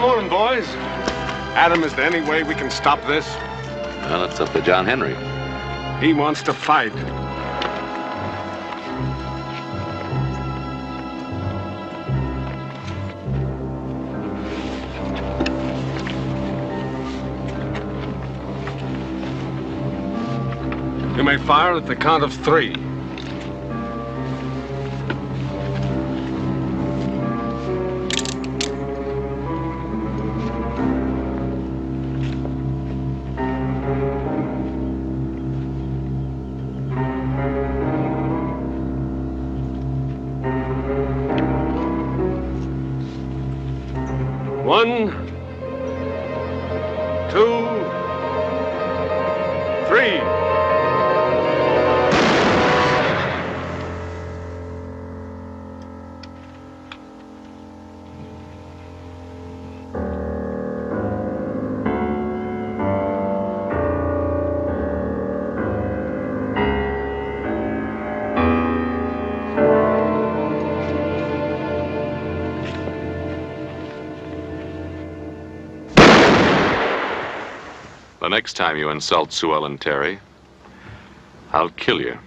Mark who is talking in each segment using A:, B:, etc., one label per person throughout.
A: morning, boys. Adam, is there any way we can stop this?
B: Well, it's up to John Henry.
A: He wants to fight. You may fire at the count of 3. One, 2, 3.
B: The next time you insult Sue Ellen Terry, I'll kill you.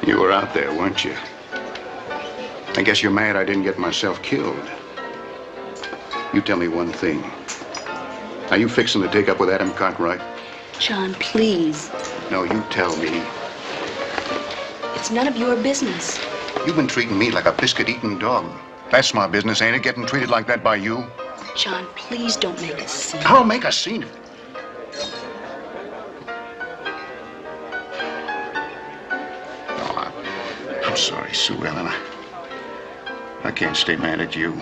C: You were out there, weren't you? I guess you're mad I didn't get myself killed. You tell me one thing. Are you fixing to take up with Adam Cartwright?
D: John, please.
C: No, you tell me.
D: It's none of your business.
C: You've been treating me like a biscuit-eating dog. That's my business, ain't it? Getting treated like that by you?
D: John, please don't make a scene.
C: I'll make a scene of it. I'm sorry, Sue Ellen. I can't stay mad at you.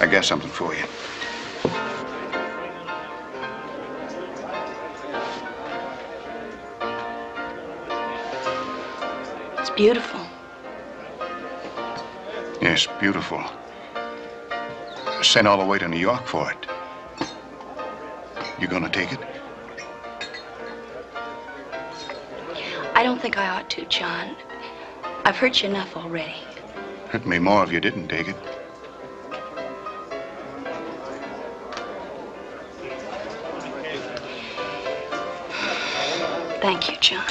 C: I got something for you.
D: It's beautiful.
C: Yes, beautiful. Sent all the way to New York for it. You gonna take it?
D: I don't think I ought to, John. I've hurt you enough already.
C: Hurt me more if you didn't take it.
D: Thank you, John.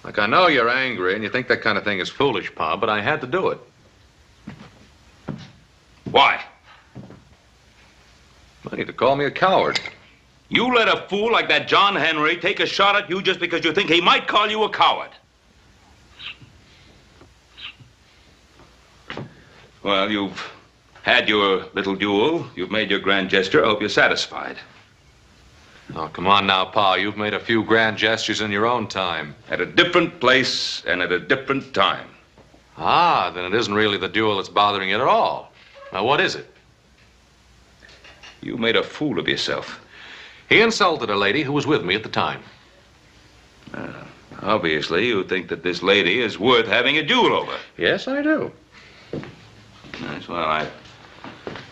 B: Look, I know you're angry and you think that kind of thing is foolish, Pa, but I had to do it.
E: Why?
B: Well, you to call me a coward.
E: You let a fool like that John Henry take a shot at you just because you think he might call you a coward. Well, you've had your little duel. You've made your grand gesture. I hope you're satisfied.
B: Oh, come on now, Pa. You've made a few grand gestures in your own time.
E: At a different place and at a different time.
B: Ah, then it isn't really the duel that's bothering you at all. Now, what is it?
E: You made a fool of yourself.
B: He insulted a lady who was with me at the time.
E: Obviously, you think that this lady is worth having a duel over.
B: Yes, I do.
E: Yes, well,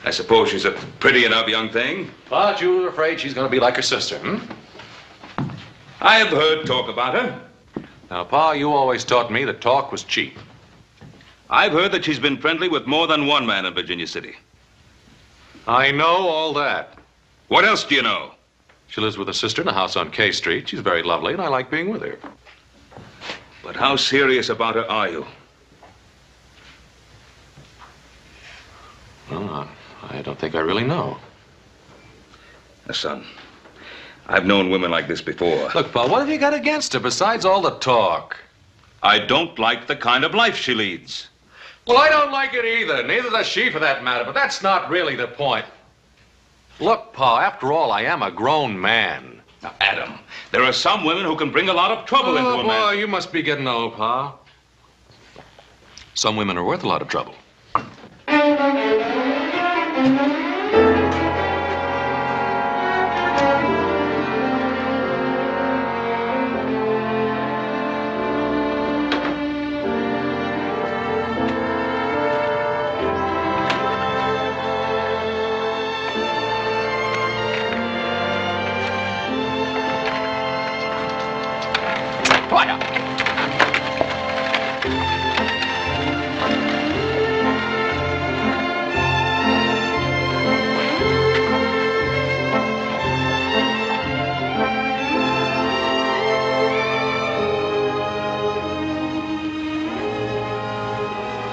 E: I suppose she's a pretty enough young thing.
B: But you're afraid she's going to be like her sister, hmm?
E: I've heard talk about her.
B: Now, Pa, you always taught me that talk was cheap.
E: I've heard that she's been friendly with more than one man in Virginia City.
B: I know all that.
E: What else do you know?
B: She lives with her sister in a house on K Street. She's very lovely, and I like being with her.
E: But how serious about her are you?
B: Well, I don't think I really know.
E: Now, son, I've known women like this before.
B: Look, Pa, what have you got against her besides all the talk?
E: I don't like the kind of life she leads.
B: Well, I don't like it either. Neither does she, for that matter. But that's not really the point. Look, Pa, after all, I am a grown man.
E: Now, Adam, there are some women who can bring a lot of trouble into a man.
B: Boy, you must be getting old, Pa. Some women are worth a lot of trouble.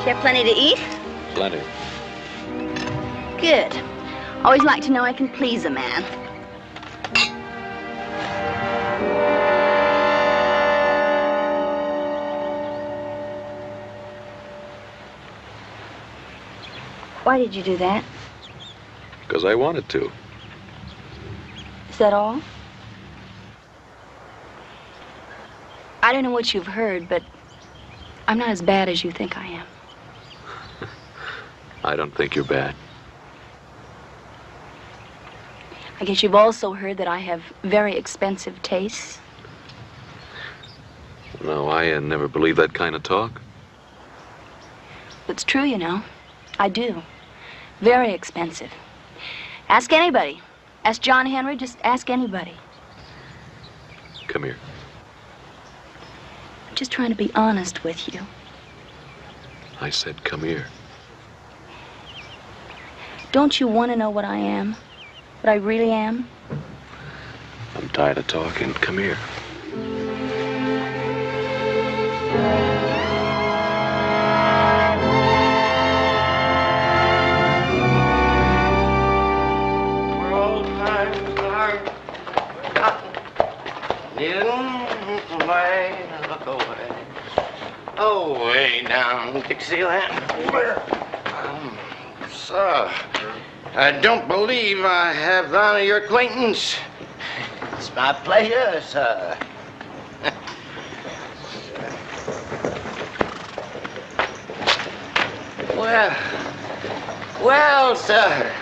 D: You have plenty to eat?
B: Plenty.
D: Good. Always like to know I can please a man. Why did you do that?
B: Because I wanted to.
D: Is that all? I don't know what you've heard, but I'm not as bad as you think I am.
B: I don't think you're bad.
D: I guess you've also heard that I have very expensive tastes.
B: No, I never believed that kind of talk.
D: It's true, you know. I do. Very expensive. Ask anybody. Ask John Henry, just ask anybody.
B: Come here.
D: I'm just trying to be honest with you.
B: I said come here.
D: Don't you want to know what I am? What I really am?
B: I'm tired of talking. Come here.
F: Oh, way down Dixieland. Sir, I don't believe I have the honor of your acquaintance. It's my pleasure, sir. Well, sir,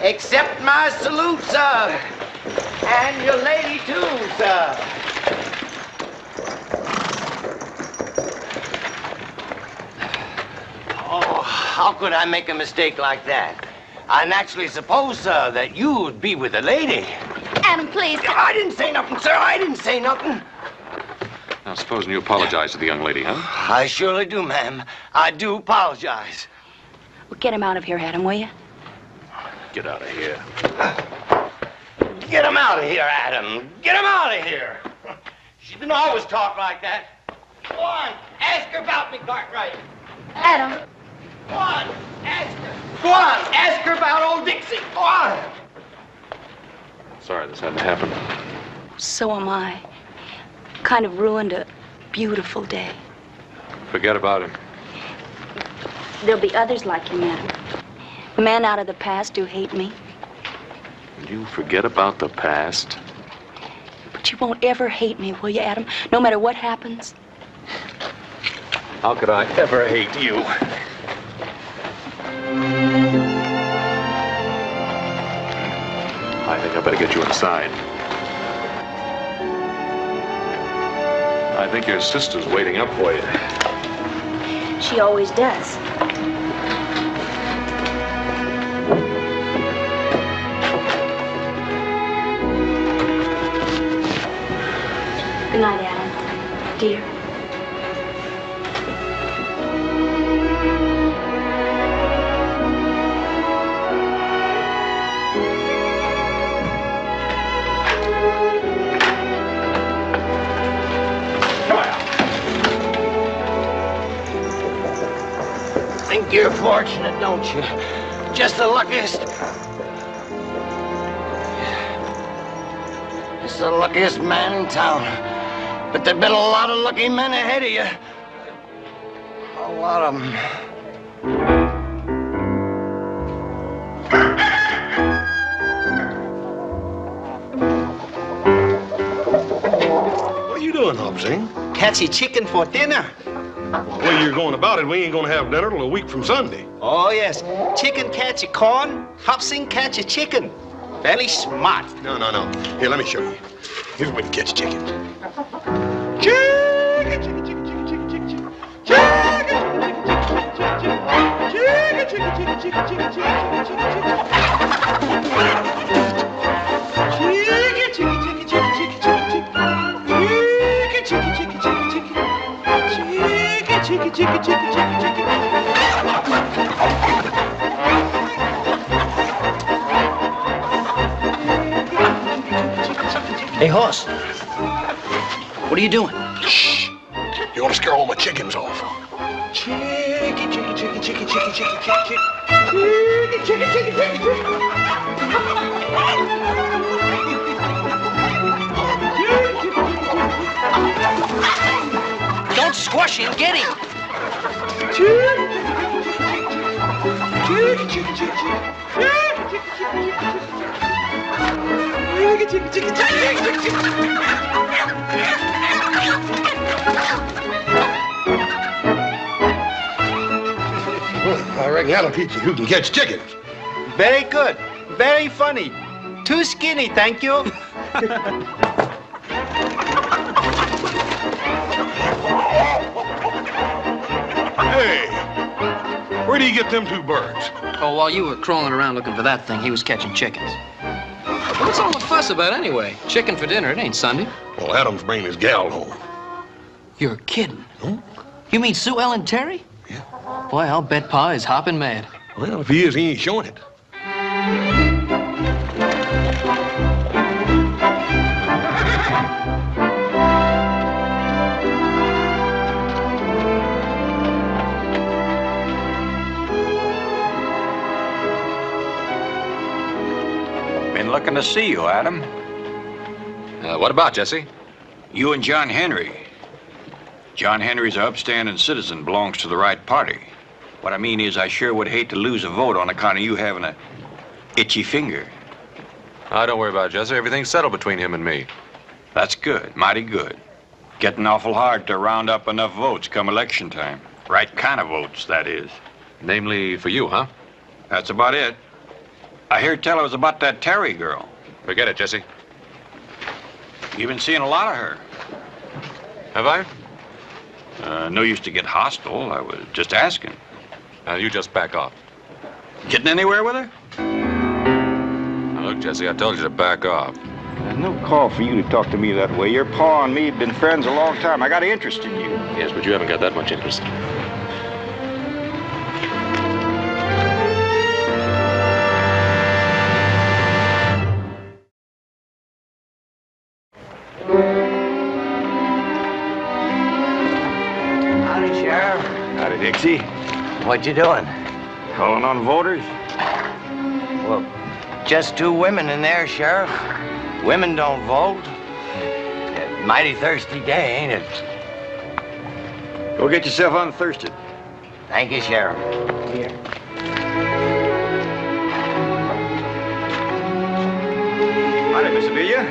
F: accept my salute, sir. And your lady, too, sir. Oh, how could I make a mistake like that? I naturally suppose, sir, that you would be with a lady.
D: Adam, please.
F: I didn't say nothing, sir. I didn't say nothing.
B: Now, supposing you apologize to the young lady, huh?
F: I surely do, ma'am. I do apologize.
D: Well, get him out of here, Adam, will you?
B: Get out of here.
F: Get him out of here, Adam. Get him out of here. She didn't always talk like that. Go on, ask her about me, Cartwright.
D: Adam.
F: Go on, ask her. Go on, ask her about old Dixie. Go on.
B: Sorry this had to happen.
D: So am I. Kind of ruined a beautiful day.
B: Forget about him.
D: There'll be others like him, Adam. Men out of the past who hate me.
B: You forget about the past.
D: But you won't ever hate me, will you, Adam? No matter what happens?
B: How could I ever hate you? I think I better get you inside. I think your sister's waiting up for you.
D: She always does. Good night, Adam. Dear.
F: Think you're fortunate, don't you? Just the luckiest. Just the luckiest man in town. But there've been a lot of lucky men ahead of you. A lot of them.
G: What are you doing, Hobson?
H: Catchy chicken for dinner.
G: The way you're going about it, we ain't gonna have dinner till a week from Sunday.
H: Oh, yes. Chicken catchy corn, Hobson catchy chicken. Very smart.
G: No. Here, let me show you. Here's a way to catch chicken.
F: Hey, Hoss. What are you doing?
G: Shh. You want to scare all my chickens off.
F: Don't squash him. Get him.
G: I reckon that'll teach you who can catch chickens.
H: Very good. Very funny. Too skinny, thank you.
G: Hey, where do you get them two birds?
I: Oh, while you were crawling around looking for that thing, he was catching chickens. What's all the fuss about anyway? Chicken for dinner, it ain't Sunday.
G: Well, Adam's bringing his gal home.
I: You're kidding. You mean Sue Ellen Terry?
G: Yeah.
I: Boy, I'll bet Pa is hopping mad.
G: Well, if he is, he ain't showing it.
J: Been looking to see you, Adam.
B: What about, Jesse?
J: You and John Henry. John Henry's an upstanding citizen, belongs to the right party. What I mean is I sure would hate to lose a vote on account of you having a itchy finger.
B: Don't worry about it, Jesse. Everything's settled between him and me.
J: That's good, mighty good. Getting awful hard to round up enough votes come election time. Right kind of votes, that is.
B: Namely for you, huh?
J: That's about it. I hear tell it was about that Terry girl.
B: Forget it, Jesse.
J: You've been seeing a lot of her.
B: Have I?
J: No use to get hostile. I was just asking.
B: Now, you just back off.
J: Getting anywhere with her?
B: Now, look, Jesse, I told you to back off.
J: There's no call for you to talk to me that way. Your pa and me have been friends a long time. I got an interest in you.
B: Yes, but you haven't got that much interest.
F: Howdy, Sheriff.
J: Howdy, Dixie.
F: What you doing?
J: Calling on voters?
F: Well, just two women in there, Sheriff. Women don't vote. Mighty thirsty day, ain't it?
J: Go get yourself unthirsted.
F: Thank you, Sheriff. Here.
J: Howdy, Miss Amelia.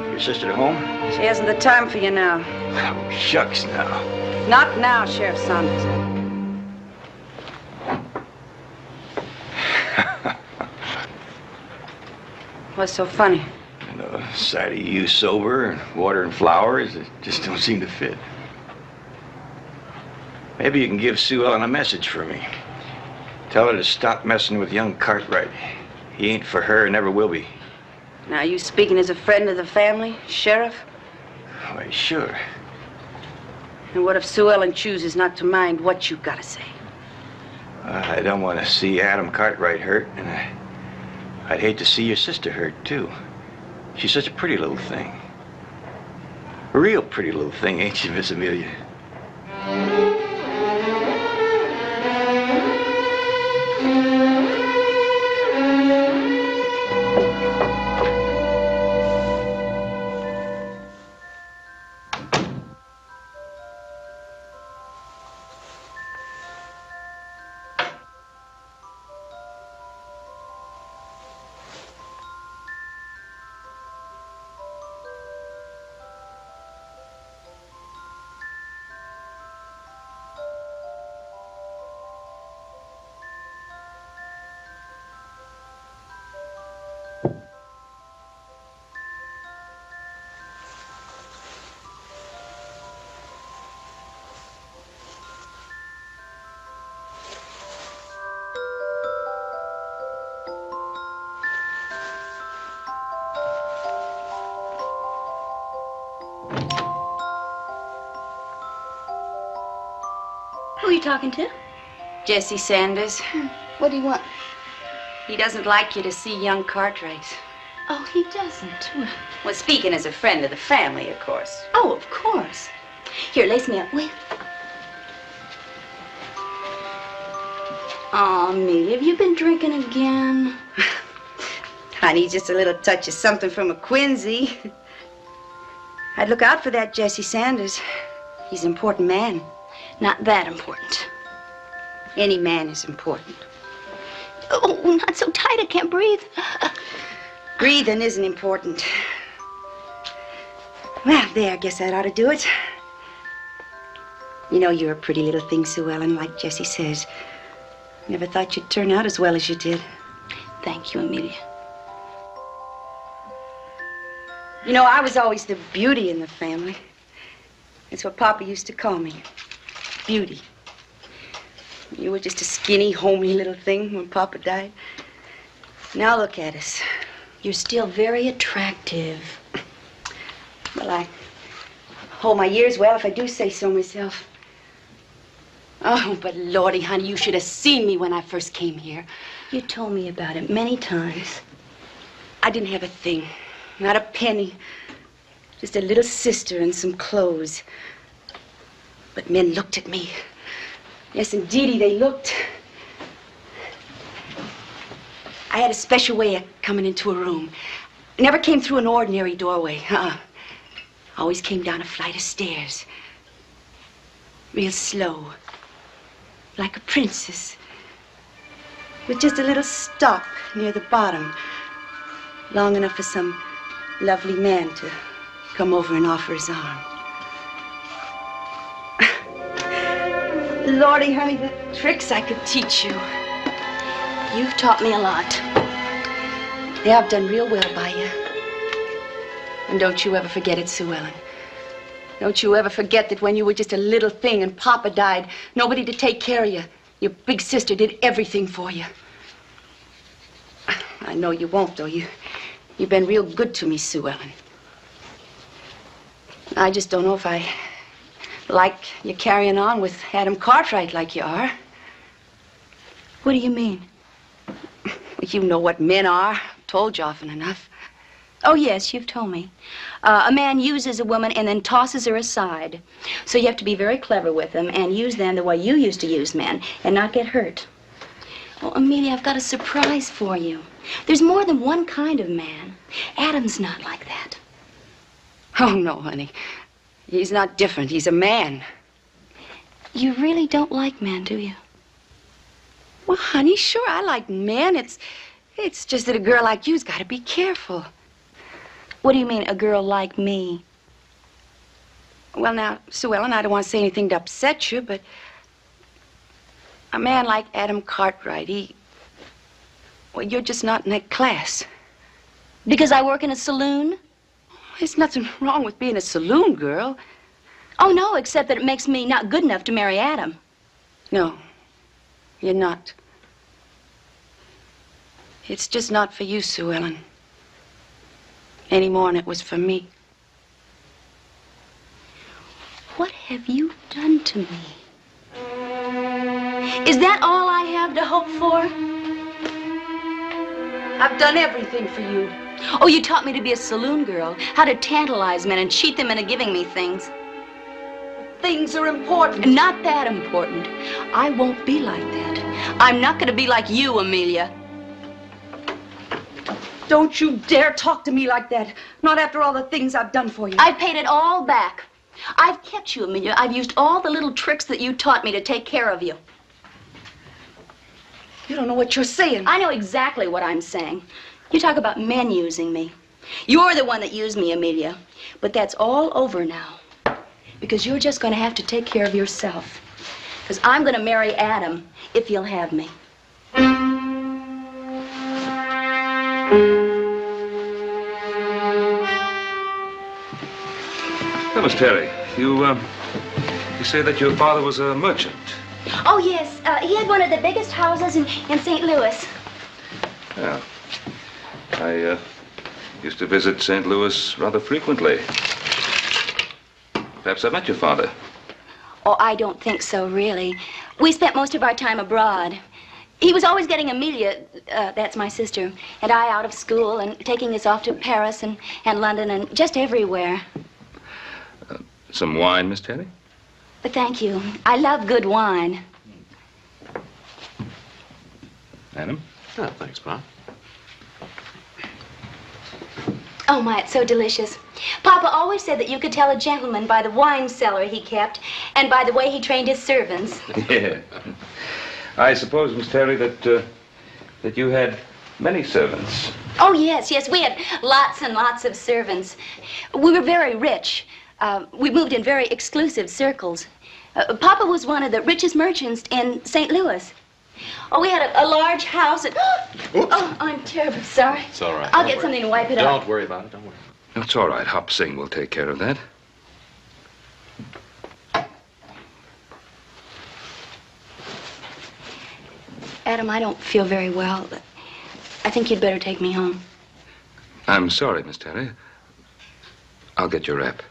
J: Your sister at home?
K: She hasn't the time for you now.
J: Oh, shucks now.
K: Not now, Sheriff Saunders. What's so funny?
J: The sight of you sober and water and flowers, it just don't seem to fit. Maybe you can give Sue Ellen a message for me. Tell her to stop messing with young Cartwright. He ain't for her and never will be.
K: Now, you speaking as a friend of the family, Sheriff?
J: Why, sure.
K: And what if Sue Ellen chooses not to mind what you've got to say?
J: I don't want to see Adam Cartwright hurt, and I'd hate to see your sister hurt, too. She's such a pretty little thing. A real pretty little thing, ain't she, Miss Amelia?
D: Who are you talking to?
K: Jesse Sanders.
D: What do you want?
K: He doesn't like you to see young Cartwright.
D: Oh, he doesn't.
K: Well, speaking as a friend of the family, of course.
D: Oh, of course. Here, lace me up, will you? Oh, Amelia, have you been drinking again?
K: Honey, just a little touch of something from a Quincy. I'd look out for that Jesse Sanders. He's an important man.
D: Not that important.
K: Any man is important.
D: Oh, not so tight, I can't breathe.
K: Breathing isn't important. Well, there, I guess that ought to do it. You know, you're a pretty little thing, Sue Ellen, like Jesse says. Never thought you'd turn out as well as you did.
D: Thank you, Amelia.
K: You know, I was always the beauty in the family. That's what Papa used to call me. Beauty. You were just a skinny, homely little thing when Papa died. Now look at us.
D: You're still very attractive.
K: Well, I hold my years well if I do say so myself.
D: Oh, but Lordy, honey, you should have seen me when I first came here. You told me about it many times.
K: I didn't have a thing. Not a penny. Just a little sister and some clothes. But men looked at me. Yes, indeedy, they looked. I had a special way of coming into a room. I never came through an ordinary doorway. Always came down a flight of stairs. Real slow. Like a princess. With just a little stop near the bottom. Long enough for some lovely man to come over and offer his arm. Lordy, honey, the tricks I could teach you.
D: You've taught me a lot.
K: Yeah, I've done real well by you. And don't you ever forget it, Sue Ellen. Don't you ever forget that when you were just a little thing and Papa died, nobody to take care of you, your big sister did everything for you. I know you won't, though. You've been real good to me, Sue Ellen. I just don't know if I like you carrying on with Adam Cartwright like you are.
D: What do you mean?
K: You know what men are. I've told you often enough.
D: Oh, yes, you've told me. A man uses a woman and then tosses her aside. So you have to be very clever with them and use them the way you used to use men and not get hurt. Oh, Amelia, I've got a surprise for you. There's more than one kind of man. Adam's not like that.
K: Oh, no, honey. He's not different. He's a man.
D: You really don't like men, do you?
K: Well, honey, sure, I like men. It's just that a girl like you's got to be careful.
D: What do you mean, a girl like me?
K: Well, now, Sue Ellen, I don't want to say anything to upset you, but a man like Adam Cartwright, well, you're just not in that class.
D: Because I work in a saloon?
K: There's nothing wrong with being a saloon girl.
D: Oh, no, except that it makes me not good enough to marry Adam.
K: No, you're not. It's just not for you, Sue Ellen. Any more than it was for me.
D: What have you done to me? Is that all I have to hope for?
K: I've done everything for you.
D: Oh, you taught me to be a saloon girl, how to tantalize men and cheat them into giving me things.
K: Things are important.
D: Not that important. I won't be like that. I'm not going to be like you, Amelia.
K: Don't you dare talk to me like that. Not after all the things I've done for you.
D: I've paid it all back. I've kept you, Amelia. I've used all the little tricks that you taught me to take care of you.
K: You don't know what you're saying.
D: I know exactly what I'm saying. You talk about men using me. You're the one that used me, Amelia. But that's all over now. Because you're just going to have to take care of yourself. Because I'm going to marry Adam if you'll have me.
E: Well, Miss Terry, you say that your father was a merchant.
D: Oh, yes. He had one of the biggest houses in St. Louis.
E: Yeah. I used to visit St. Louis rather frequently. Perhaps I met your father.
D: Oh, I don't think so, really. We spent most of our time abroad. He was always getting Amelia, that's my sister, and I out of school and taking us off to Paris and London and just everywhere.
E: Some wine, Miss Terry?
D: But thank you. I love good wine.
E: Adam?
B: Oh, thanks, Pop.
D: Oh, my, it's so delicious. Papa always said that you could tell a gentleman by the wine cellar he kept and by the way he trained his servants.
E: Yeah. I suppose, Miss Terry, that you had many servants.
D: Oh, yes, yes. We had lots and lots of servants. We were very rich. We moved in very exclusive circles. Papa was one of the richest merchants in St. Louis. Oh, we had a large house. Oh, I'm terribly sorry.
B: It's all right.
D: I'll get something to wipe it off.
B: Don't worry about it. Don't worry.
E: It's all right. Hop Sing will take care of that.
D: Adam, I don't feel very well. I think you'd better take me home.
E: I'm sorry, Miss Terry. I'll get your wrap.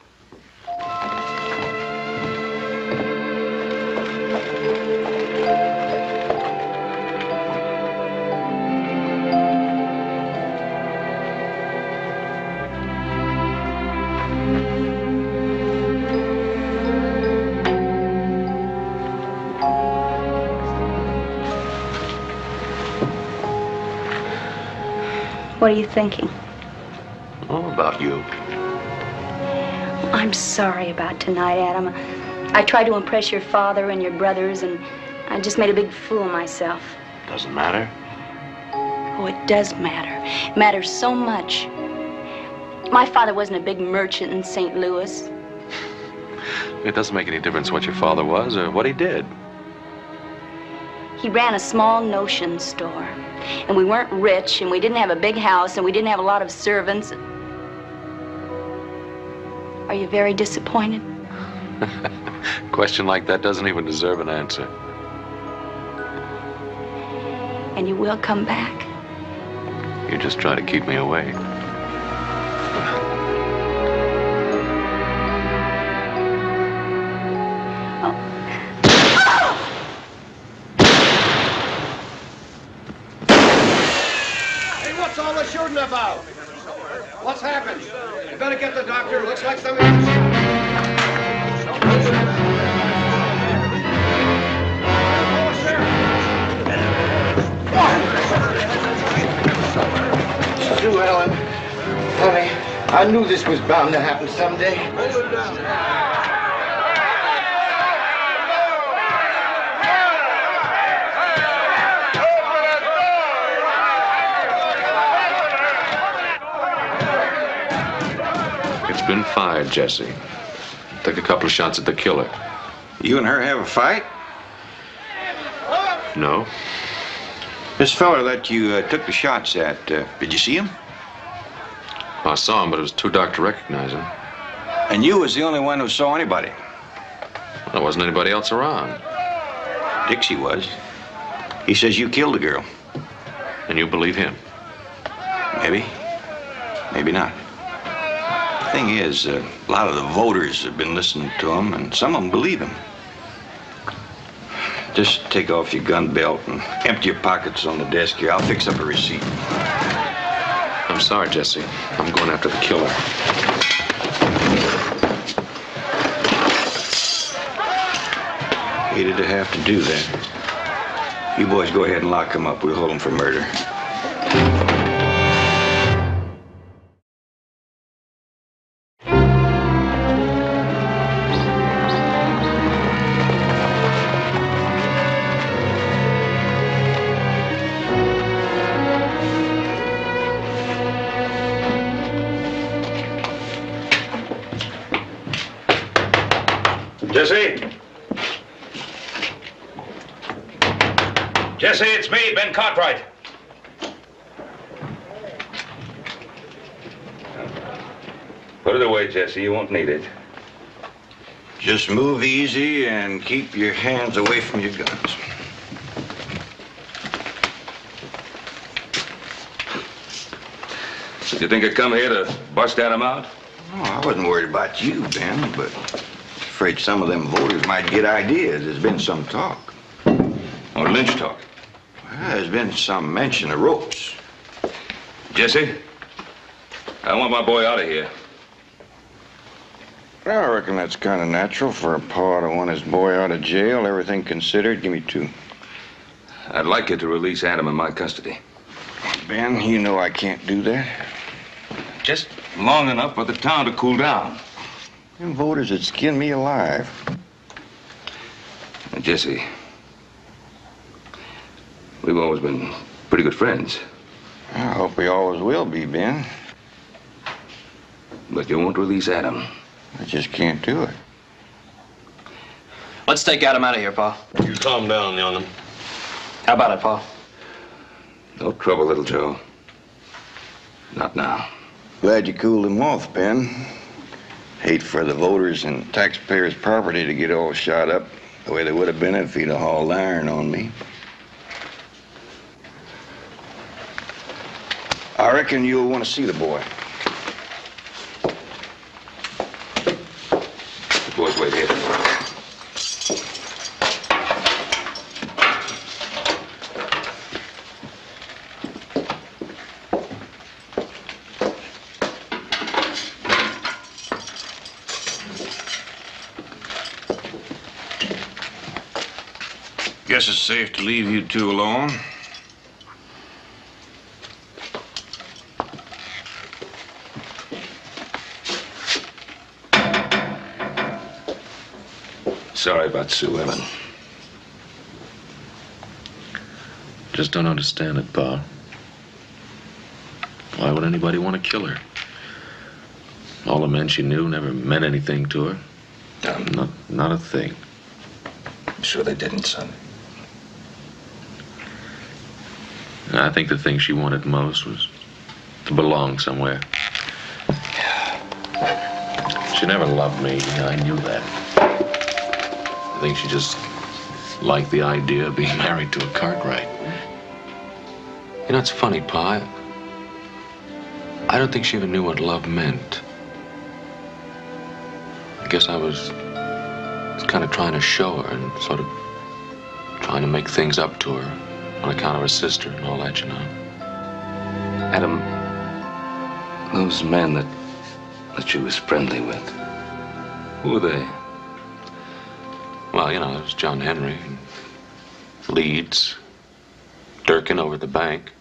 D: What are you thinking?
J: Oh, about you.
D: I'm sorry about tonight, Adam. I tried to impress your father and your brothers, and I just made a big fool of myself.
J: Doesn't matter.
D: Oh, it does matter. It matters so much. My father wasn't a big merchant in St. Louis.
B: It doesn't make any difference what your father was or what he did.
D: He ran a small notion store. And we weren't rich, and we didn't have a big house, and we didn't have a lot of servants. Are you very disappointed?
B: A question like that doesn't even deserve an answer.
D: And you will come back?
B: You're just trying to keep me away.
H: What's all the shooting about? What's happened? You better get the doctor. Looks like something.
F: Sue Ellen, honey, I knew this was bound to happen someday.
B: It's been fired, Jesse. Take a couple of shots at the killer.
J: You and her have a fight?
B: No?
J: This fella that you took the shots at, did you see him?
B: I saw him, but it was too dark to recognize him.
J: And you was the only one who saw anybody.
B: Well, there wasn't anybody else around.
J: Dixie was. He says you killed the girl.
B: And you believe him?
J: Maybe. Maybe not. The thing is, a lot of the voters have been listening to him, and some of them believe him. Just take off your gun belt and empty your pockets on the desk here. I'll fix up a receipt.
B: I'm sorry, Jesse. I'm going after the killer.
J: Hated to have to do that. You boys go ahead and lock him up. We'll hold him for murder.
E: Jesse? Jesse, it's me, Ben Cartwright. Put it away, Jesse. You won't need it.
J: Just move easy and keep your hands away from your guns.
E: Did you think I'd come here to bust Adam out?
J: Oh, I wasn't worried about you, Ben, but afraid some of them voters might get ideas. There's been some talk.
E: Or lynch talk?
J: Well, there's been some mention of ropes.
E: Jesse, I want my boy out of here.
J: I reckon that's kind of natural for a pa to want his boy out of jail, everything considered. Give me 2.
E: I'd like you to release Adam in my custody.
J: Ben, you know I can't do that.
E: Just long enough for the town to cool down.
J: Them voters would skin me alive.
E: Now, Jesse, we've always been pretty good friends.
J: I hope we always will be, Ben.
E: But you won't release Adam.
J: I just can't do it.
I: Let's take Adam out of here, Pa.
G: You calm down, young'un.
I: How about it, Pa?
E: No trouble, little Joe. Not now.
J: Glad you cooled him off, Ben. Hate for the voters and taxpayers' property to get all shot up the way they would have been if he'd have hauled iron on me. I reckon you'll want to see the boy.
E: The boys wait here.
J: Guess it's safe to leave you 2 alone.
E: Sorry about Sue Ellen.
B: Just don't understand it, Pa. Why would anybody want to kill her? All the men she knew never meant anything to her. Not a thing.
E: I'm sure they didn't, son.
B: I think the thing she wanted most was to belong somewhere. She never loved me. I knew that. I think she just liked the idea of being married to a Cartwright. You know, it's funny, Pa. I don't think she even knew what love meant. I guess I was kind of trying to show her and sort of trying to make things up to her on account of her sister and all that, you know.
E: Adam, those men that she was friendly with, who were they?
B: Well, you know, it was John Henry, and Leeds, Durkin over at the bank.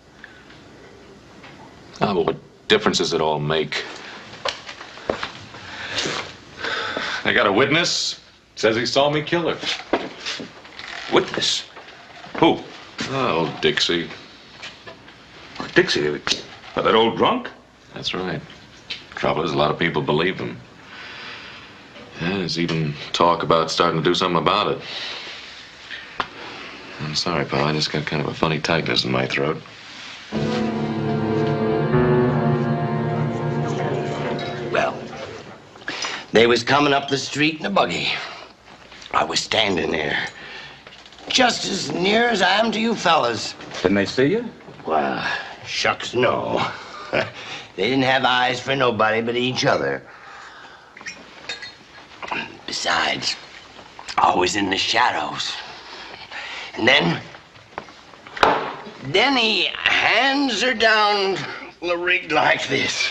B: Ah, but what difference does it all make? I got a witness. Says he saw me kill her.
E: Witness? Who?
B: Oh, old Dixie.
E: Oh, Dixie? Oh, that old drunk?
B: That's right. Trouble is, a lot of people believe him. Yeah, there's even talk about starting to do something about it. I'm sorry, pal. I just got kind of a funny tightness in my throat.
F: They was coming up the street in a buggy. I was standing there, just as near as I am to you fellas.
J: Didn't they see you?
F: Well, shucks, no. They didn't have eyes for nobody but each other. Besides, I was in the shadows. And then he hands her down the rig like this.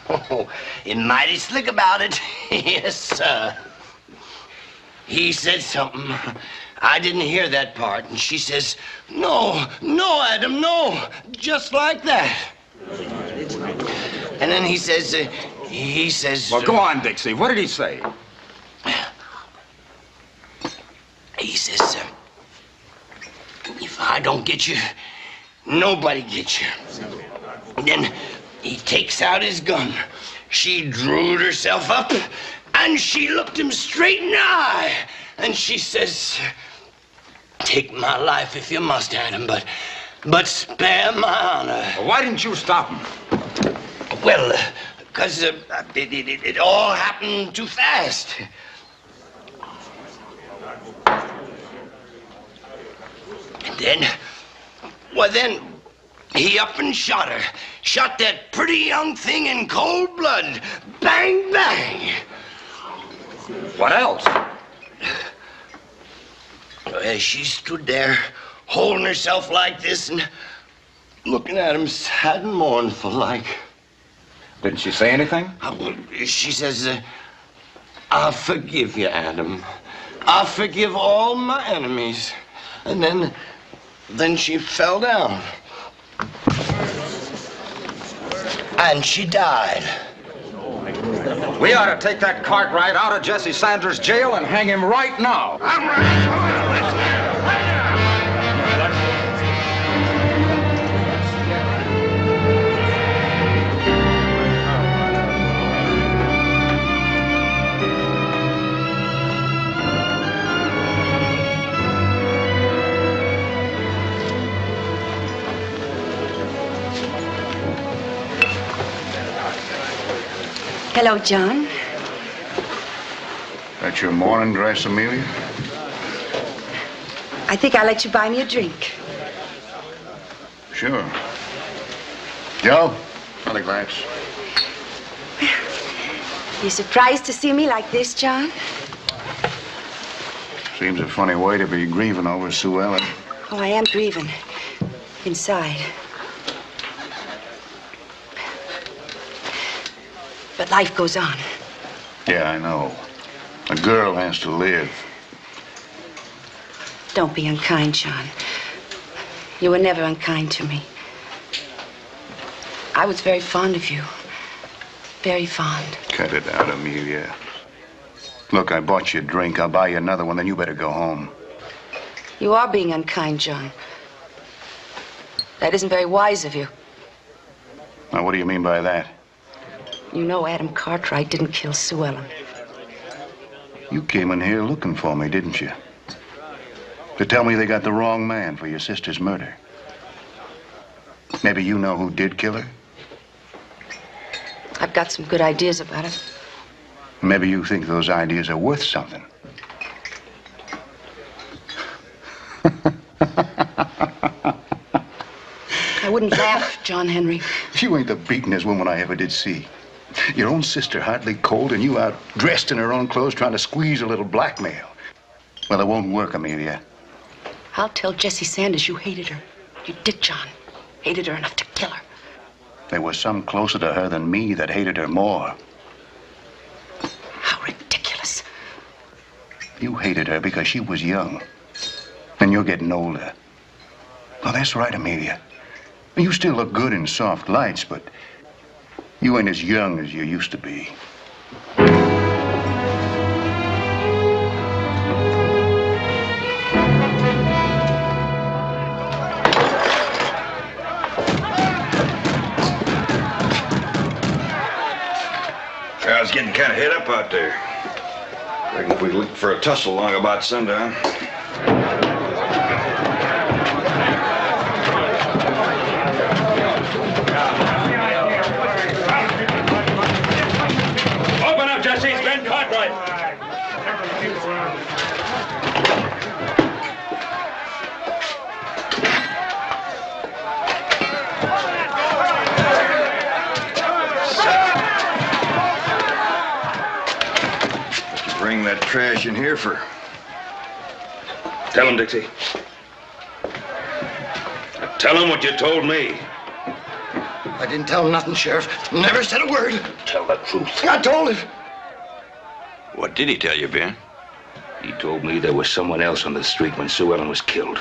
F: Oh, he's mighty slick about it. Yes, sir. He said something. I didn't hear that part. And she says, no, Adam, no. Just like that. And then he says...
J: Well, go on, Dixie. What did he say?
F: He says, if I don't get you, nobody gets you. And then he takes out his gun. She drew herself up, and she looked him straight in the eye. And she says, take my life if you must, Adam, but spare my honor.
J: Well, why didn't you stop him?
F: Well, because it all happened too fast. And then he up and shot her. Shot that pretty young thing in cold blood. Bang, bang.
J: What else?
F: Well, she stood there, holding herself like this and looking at him sad and mournful like.
J: Didn't she say anything?
F: She says, I'll forgive you, Adam. I'll forgive all my enemies. And then she fell down. And she died.
J: We ought to take that Cartwright out of Jesse Sanders' jail and hang him right now.
G: I'm ready.
K: Hello, John.
C: That's your morning dress, Amelia?
K: I think I'll let you buy me a drink.
C: Sure. Joe, another glass.
K: You surprised to see me like this, John?
C: Seems a funny way to be grieving over Sue Ellen.
K: Oh, I am grieving. Inside. But life goes on.
C: Yeah, I know. A girl has to live.
K: Don't be unkind, John. You were never unkind to me. I was very fond of you. Very fond.
C: Cut it out, Amelia. Look, I bought you a drink. I'll buy you another one, then you better go home.
K: You are being unkind, John. That isn't very wise of you.
C: Now, what do you mean by that?
K: You know Adam Cartwright didn't kill Sue Ellen.
C: You came in here looking for me, didn't you? To tell me they got the wrong man for your sister's murder. Maybe you know who did kill her?
K: I've got some good ideas about it.
C: Maybe you think those ideas are worth something.
K: I wouldn't laugh, John Henry.
C: You ain't the beatenest woman I ever did see. Your own sister hardly cold and you out dressed in her own clothes trying to squeeze a little blackmail. Well, it won't work, Amelia.
K: I'll tell Jesse Sanders you hated her. You did, John. Hated her enough to kill her.
C: There was some closer to her than me that hated her more.
K: How ridiculous.
C: You hated her because she was young. And you're getting older. Well, that's right, Amelia. You still look good in soft lights, but you ain't as young as you used to be.
E: I was getting kind of hit up out there. Reckon if we look for a tussle long about sundown.
G: Open up, Jesse. It's Ben Cartwright.
J: that trash in here for?
E: Tell him, Dixie. Tell him what you told me.
F: I didn't tell him nothing, Sheriff. Never said a word.
E: Tell the truth.
F: I told him.
J: What did he tell you, Ben?
E: He told me there was someone else on the street when Sue Ellen was killed.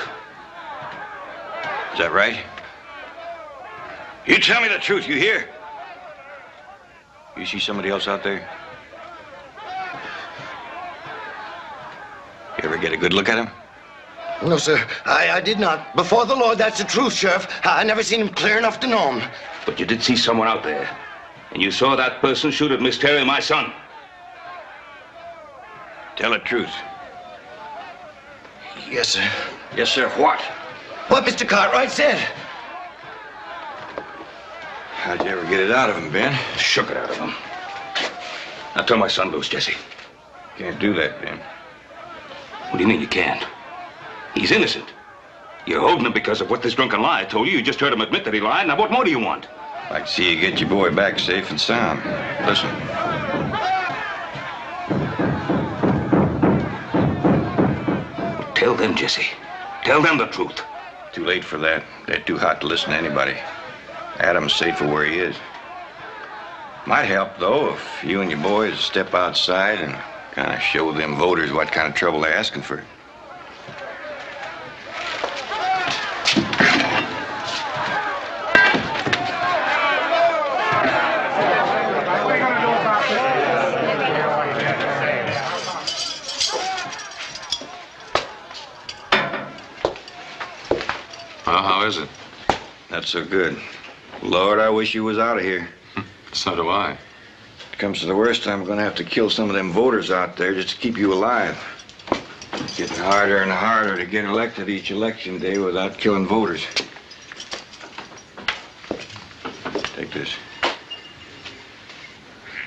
J: Is that right? You tell me the truth, you hear? You see somebody else out there? You ever get a good look at him?
F: No, sir. I did not. Before the Lord, that's the truth, Sheriff. I never seen him clear enough to know him.
E: But you did see someone out there. And you saw that person shoot at Miss Terry, my son.
J: Tell the truth.
F: Yes, sir.
J: Yes, sir. What?
F: What Mr. Cartwright said.
J: How'd you ever get it out of him, Ben?
E: Shook it out of him. Now turn my son loose, Jesse.
J: Can't do that, Ben.
E: What do you mean you can't? He's innocent. You're holding him because of what this drunken liar told you. You just heard him admit that he lied. Now, what more do you want?
J: I'd like to see you get your boy back safe and sound. Listen.
E: Tell them, Jesse. Tell them the truth.
J: Too late for that. They're too hot to listen to anybody. Adam's safe for where he is. Might help, though, if you and your boys step outside and kind of show them voters what kind of trouble they're asking for.
B: How is it?
J: Not so good. Lord, I wish you was out of here.
B: So do I.
J: It comes to the worst, I'm gonna have to kill some of them voters out there just to keep you alive. It's getting harder and harder to get elected each election day without killing voters. Take this.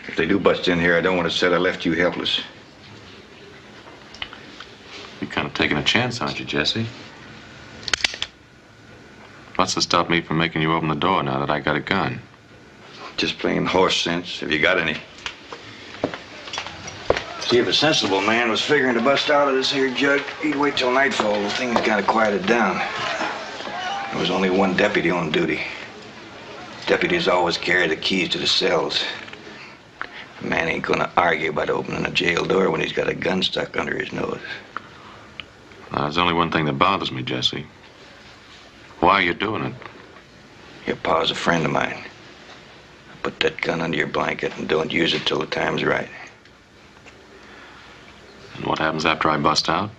J: If they do bust in here, I don't want to say I left you helpless.
B: You're kind of taking a chance, aren't you, Jesse? What's to stop me from making you open the door now that I got a gun?
J: Just plain horse sense, if you got any. See, if a sensible man was figuring to bust out of this here jug, he'd wait till nightfall till things kind of quieted down. There was only one deputy on duty. Deputies always carry the keys to the cells. A man ain't gonna argue about opening a jail door when he's got a gun stuck under his nose.
B: Now, there's only one thing that bothers me, Jesse. Why are you doing it?
J: Your pa's a friend of mine. Put that gun under your blanket and don't use it till the time's right.
B: And what happens after I bust out?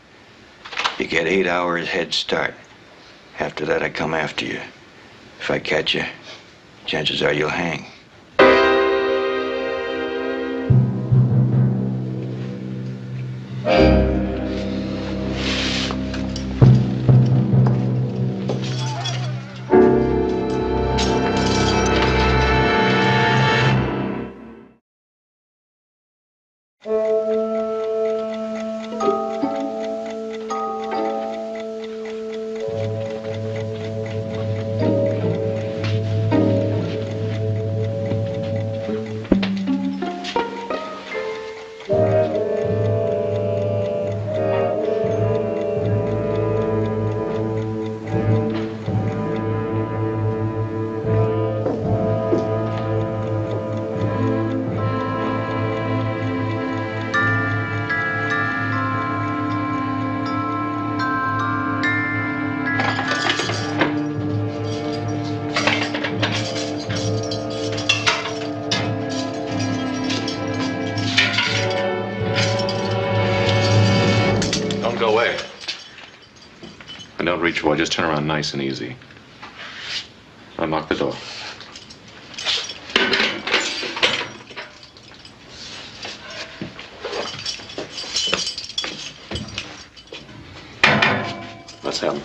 J: You get 8 hours head start. After that, I come after you. If I catch you, chances are you'll hang.
B: Reach for it. Just turn around nice and easy. Unlock the door. Let's have him.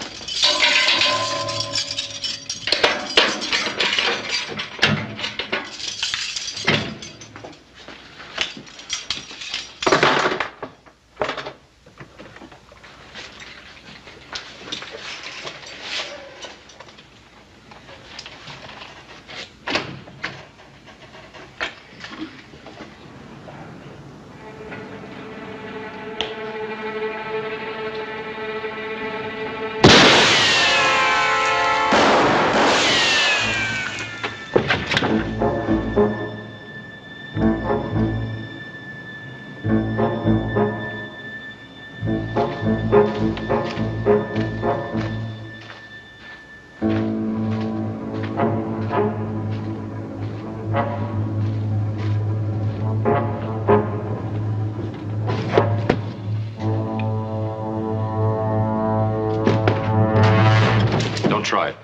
B: Don't try it.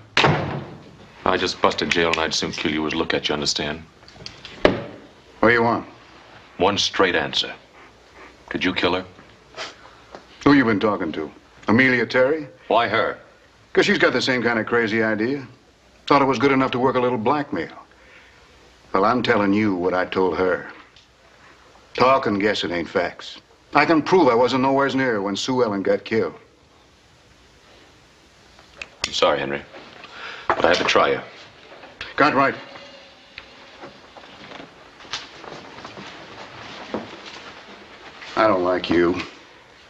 B: I just busted jail and I'd soon kill you as look at you, understand?
C: What do you want?
B: One straight answer. Did you kill her?
C: Who you been talking to? Amelia Terry?
B: Why her?
C: Because she's got the same kind of crazy idea. Thought it was good enough to work a little blackmail. Well, I'm telling you what I told her. Talk and guess it ain't facts. I can prove I wasn't nowhere near when Sue Ellen got killed.
B: I'm sorry, Henry, but I had to try you.
C: Got right. I don't like you,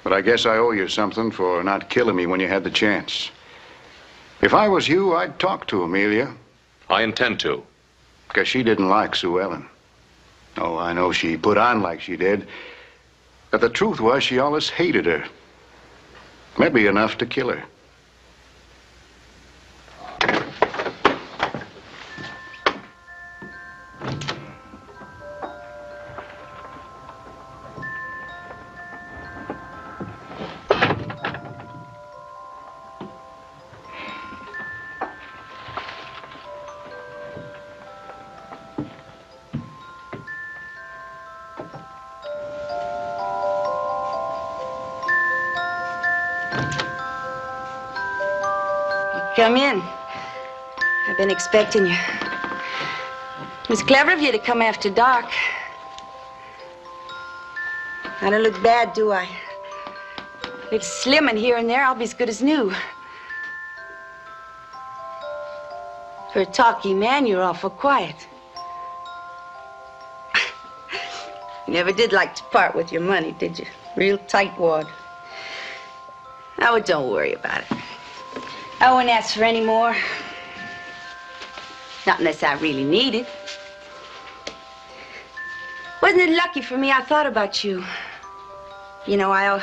C: but I guess I owe you something for not killing me when you had the chance. If I was you, I'd talk to Amelia.
B: I intend to.
C: Because she didn't like Sue Ellen. Oh, I know she put on like she did, but the truth was she always hated her. Maybe enough to kill her.
K: Come in. I've been expecting you. It was clever of you to come after dark. I don't look bad, do I? A little slim in here and there, I'll be as good as new. For a talky man, you're awful quiet. You never did like to part with your money, did you? Real tightwad. Oh, don't worry about it. I won't ask for any more. Not unless I really need it. Wasn't it lucky for me I thought about you? You know, I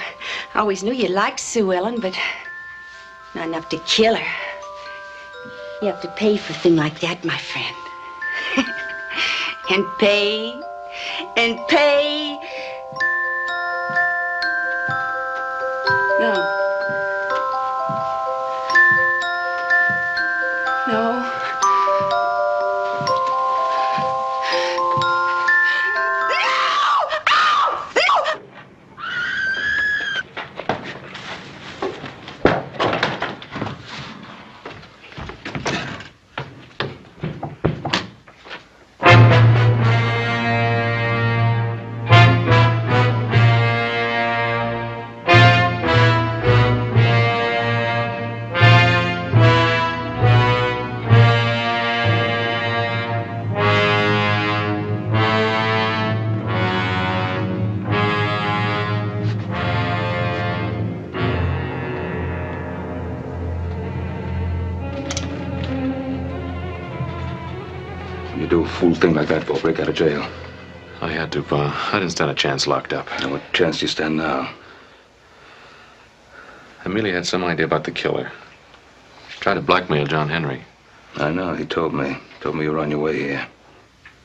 K: always knew you liked Sue Ellen, but not enough to kill her. You have to pay for a thing like that, my friend. And pay, and pay. No. No.
E: You do a fool thing like that for a break out of jail.
B: I had to, Pa. I didn't stand a chance locked up.
E: Now, what chance do you stand now?
B: Amelia had some idea about the killer. She tried to blackmail John Henry.
E: I know, he told me. Told me you were on your way here.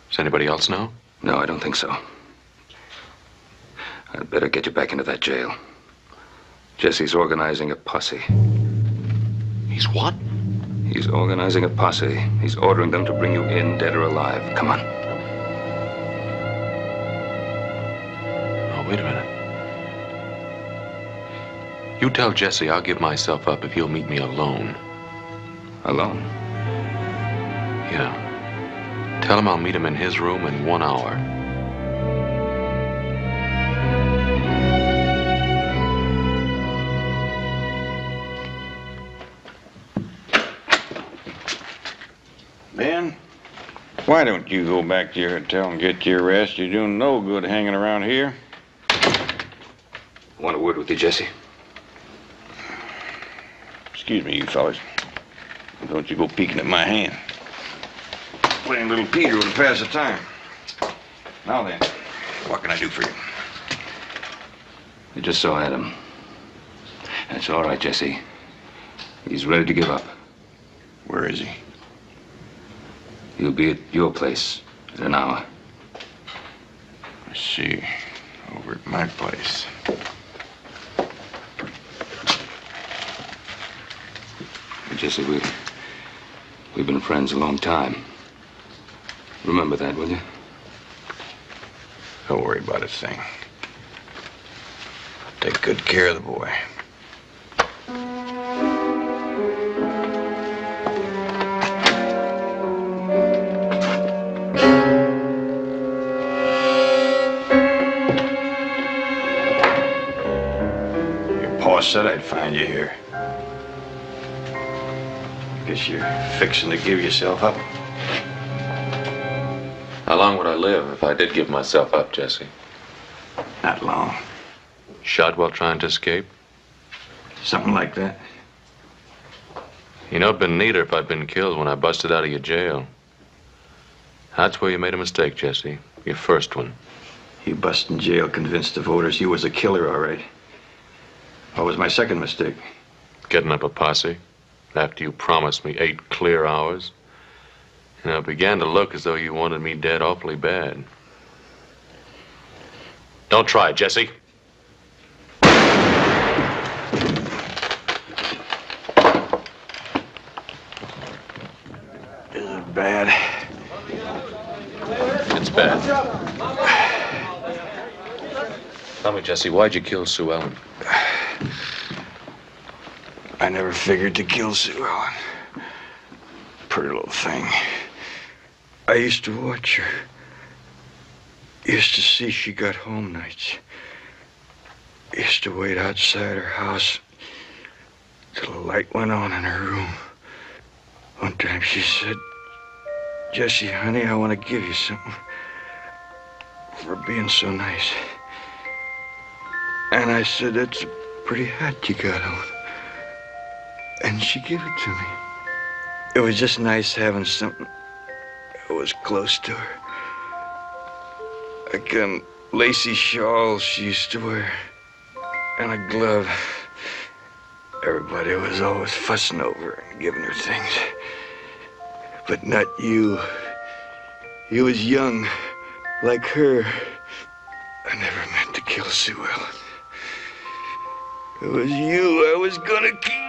B: Does anybody else know?
E: No, I don't think so. I'd better get you back into that jail. Jesse's organizing a posse.
B: He's what?
E: He's organizing a posse. He's ordering them to bring you in, dead or alive. Come on.
B: Oh, wait a minute. You tell Jesse I'll give myself up if he'll meet me alone.
E: Alone?
B: Yeah. Tell him I'll meet him in his room in 1 hour.
J: Ben, why don't you go back to your hotel and get your rest? You're doing no good hanging around here.
E: Want a word with you, Jesse?
J: Excuse me, you fellas. Don't you go peeking at my hand. Playing little Peter to pass the time. Now then, what can I do for you?
E: You just saw Adam. That's all right, Jesse. He's ready to give up.
J: Where is he?
E: He'll be at your place In an hour.
J: I see. Over at my place.
E: Jesse, we've been friends a long time. Remember that, will you?
J: Don't worry about a thing. Take good care of the boy. Your pa said I'd find you here. Guess you're fixing to give yourself up.
B: How long would I live if I did give myself up, Jesse?
J: Not long.
B: Shot while trying to escape?
J: Something like that.
B: You know, it'd been neater if I'd been killed when I busted out of your jail. That's where you made a mistake, Jesse. Your first one.
J: You bust in jail convinced the voters you was a killer, all right. What was my second mistake?
B: Getting up a posse after you promised me 8 clear hours. You know, it began to look as though you wanted me dead awfully bad. Don't try, Jesse.
J: Is it bad?
B: It's bad. Tell me, Jesse, why'd you kill Sue Ellen?
J: I never figured to kill Sue Ellen. Pretty little thing. I used to watch her. Used to see she got home nights. Used to wait outside her house till the light went on in her room. One time she said, "Jesse, honey, I want to give you something for being so nice." And I said, "That's a pretty hat you got on." And she gave it to me. It was just nice having something that was close to her. Like a lacy shawl she used to wear. And a glove. Everybody was always fussing over her and giving her things. But not you. You was young, like her. I never meant to kill Sue Ellen. It was you I was gonna kill.